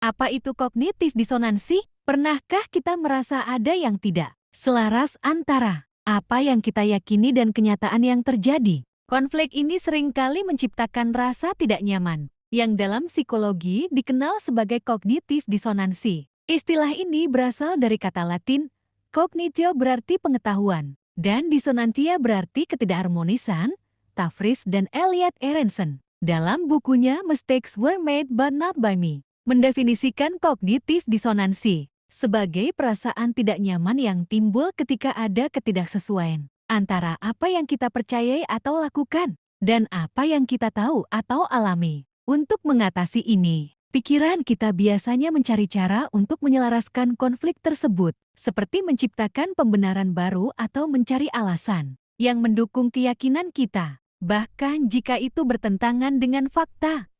Apa itu kognitif disonansi? Pernahkah kita merasa ada yang tidak selaras antara apa yang kita yakini dan kenyataan yang terjadi? Konflik ini seringkali menciptakan rasa tidak nyaman, yang dalam psikologi dikenal sebagai kognitif disonansi. Istilah ini berasal dari kata Latin, cognitio berarti pengetahuan, dan disonantia berarti ketidakharmonisan. Tafris dan Elliot Aronson, dalam bukunya Mistakes Were Made But Not By Me, mendefinisikan kognitif disonansi sebagai perasaan tidak nyaman yang timbul ketika ada ketidaksesuaian antara apa yang kita percayai atau lakukan dan apa yang kita tahu atau alami. Untuk mengatasi ini, pikiran kita biasanya mencari cara untuk menyelaraskan konflik tersebut, seperti menciptakan pembenaran baru atau mencari alasan yang mendukung keyakinan kita, bahkan jika itu bertentangan dengan fakta.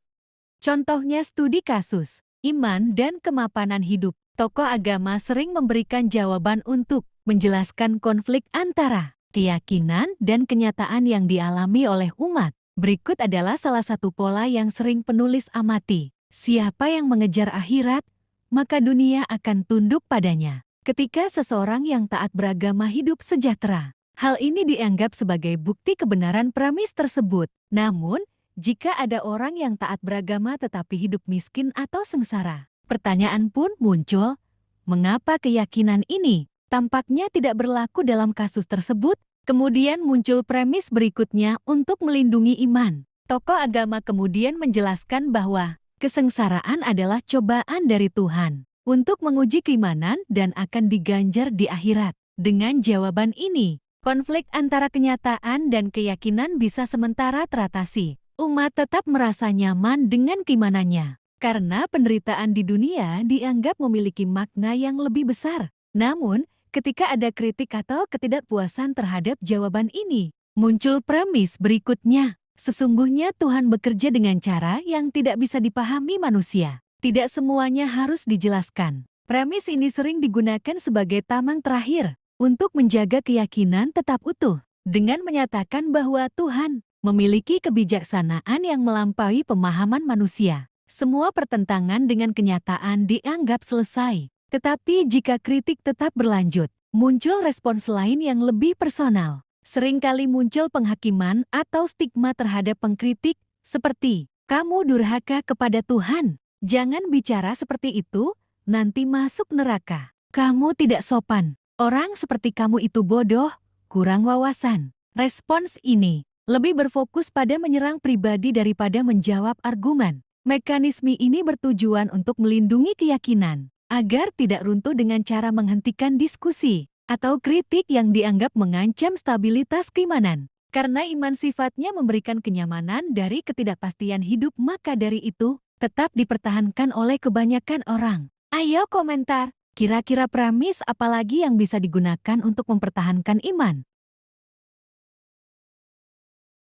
Contohnya studi kasus, iman dan kemapanan hidup. Tokoh agama sering memberikan jawaban untuk menjelaskan konflik antara keyakinan dan kenyataan yang dialami oleh umat. Berikut adalah salah satu pola yang sering penulis amati. Siapa yang mengejar akhirat, maka dunia akan tunduk padanya. Ketika seseorang yang taat beragama hidup sejahtera, hal ini dianggap sebagai bukti kebenaran premis tersebut. Namun, jika ada orang yang taat beragama tetapi hidup miskin atau sengsara, pertanyaan pun muncul, mengapa keyakinan ini tampaknya tidak berlaku dalam kasus tersebut? Kemudian muncul premis berikutnya untuk melindungi iman. Tokoh agama kemudian menjelaskan bahwa kesengsaraan adalah cobaan dari Tuhan untuk menguji keimanan dan akan diganjar di akhirat. Dengan jawaban ini, konflik antara kenyataan dan keyakinan bisa sementara teratasi. Umat tetap merasa nyaman dengan keimanannya, karena penderitaan di dunia dianggap memiliki makna yang lebih besar. Namun, ketika ada kritik atau ketidakpuasan terhadap jawaban ini, muncul premis berikutnya. Sesungguhnya Tuhan bekerja dengan cara yang tidak bisa dipahami manusia. Tidak semuanya harus dijelaskan. Premis ini sering digunakan sebagai tameng terakhir untuk menjaga keyakinan tetap utuh, dengan menyatakan bahwa Tuhan memiliki kebijaksanaan yang melampaui pemahaman manusia. Semua pertentangan dengan kenyataan dianggap selesai. Tetapi jika kritik tetap berlanjut, muncul respons lain yang lebih personal. Seringkali muncul penghakiman atau stigma terhadap pengkritik, seperti, "Kamu durhaka kepada Tuhan. Jangan bicara seperti itu, nanti masuk neraka. Kamu tidak sopan. Orang seperti kamu itu bodoh, kurang wawasan." Respons ini lebih berfokus pada menyerang pribadi daripada menjawab argumen. Mekanisme ini bertujuan untuk melindungi keyakinan, agar tidak runtuh dengan cara menghentikan diskusi atau kritik yang dianggap mengancam stabilitas keimanan. Karena iman sifatnya memberikan kenyamanan dari ketidakpastian hidup, maka dari itu tetap dipertahankan oleh kebanyakan orang. Ayo komentar, kira-kira premis apalagi yang bisa digunakan untuk mempertahankan iman?